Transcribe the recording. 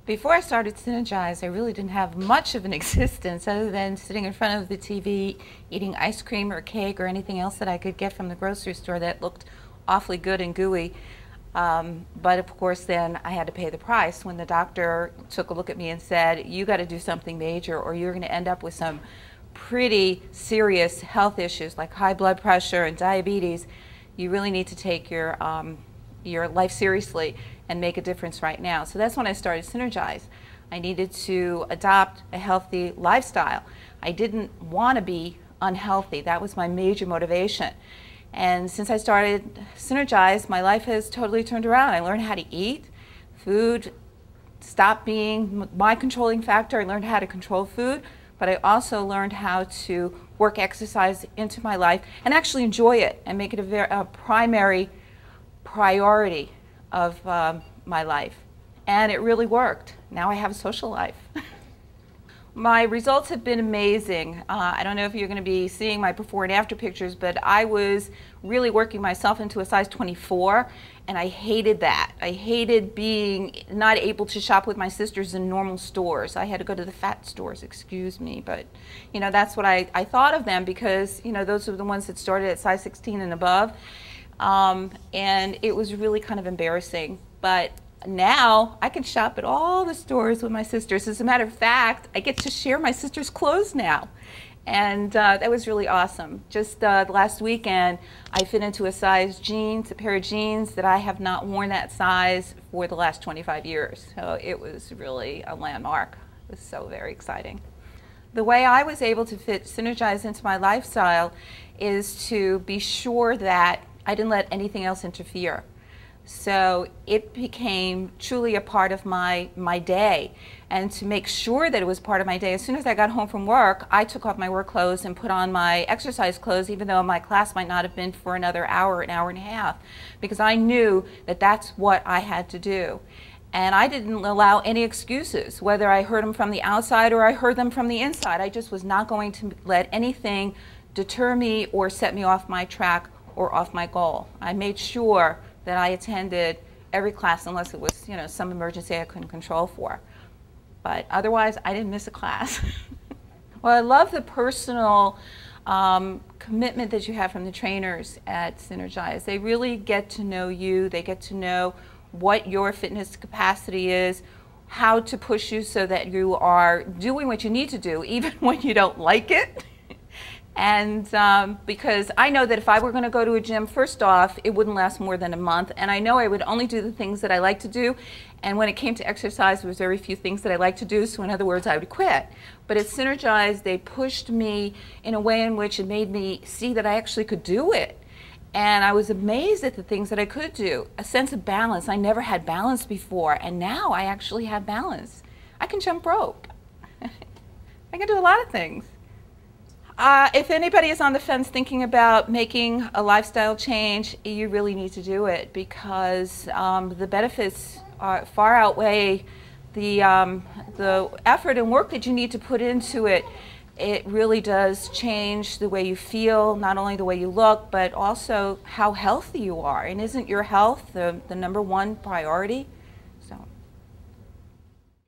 Before I started Synergize, I really didn't have much of an existence other than sitting in front of the TV, eating ice cream or cake or anything else that I could get from the grocery store that looked awfully good and gooey. But of course then I had to pay the price when the doctor took a look at me and said, you got to do something major or you're going to end up with some pretty serious health issues like high blood pressure and diabetes. You really need to take your life seriously and make a difference right now. So that's when I started Synergize. I needed to adopt a healthy lifestyle. I didn't want to be unhealthy. That was my major motivation. And since I started Synergize, my life has totally turned around. I learned how to eat. Food stopped being my controlling factor. I learned how to control food, but I also learned how to work exercise into my life and actually enjoy it and make it a primary priority of my life. And it really worked. Now I have a social life. My results have been amazing. I don't know if you're going to be seeing my before and after pictures, but I was really working myself into a size 24, and I hated that. I hated being not able to shop with my sisters in normal stores. I had to go to the fat stores, excuse me, but you know, that's what I thought of them because, you know, those were the ones that started at size 16 and above. And it was really kind of embarrassing. But now I can shop at all the stores with my sisters. As a matter of fact, I get to share my sister's clothes now. And that was really awesome. Just last weekend, I fit into a pair of jeans that I have not worn that size for the last 25 years. So it was really a landmark. It was so very exciting. The way I was able to fit Synergize into my lifestyle is to be sure that I didn't let anything else interfere. So it became truly a part of my day. And to make sure that it was part of my day, as soon as I got home from work, I took off my work clothes and put on my exercise clothes, even though my class might not have been for another hour, an hour and a half, because I knew that that's what I had to do. And I didn't allow any excuses, whether I heard them from the outside or I heard them from the inside. I just was not going to let anything deter me or set me off my track or off my goal. I made sure that I attended every class unless it was, you know, some emergency I couldn't control for. But otherwise, I didn't miss a class. Well, I love the personal commitment that you have from the trainers at Synergize. They really get to know you. They get to know what your fitness capacity is, how to push you so that you are doing what you need to do, even when you don't like it. And because I know that if I were going to go to a gym, first off, it wouldn't last more than a month. And I know I would only do the things that I like to do. And when it came to exercise, there was very few things that I like to do. So in other words, I would quit. But at Synergize, they pushed me in a way in which it made me see that I actually could do it. And I was amazed at the things that I could do. A sense of balance. I never had balance before. And now I actually have balance. I can jump rope. I can do a lot of things. If anybody is on the fence thinking about making a lifestyle change, you really need to do it because the benefits far outweigh the effort and work that you need to put into it. It really does change the way you feel, not only the way you look, but also how healthy you are. And isn't your health the #1 priority?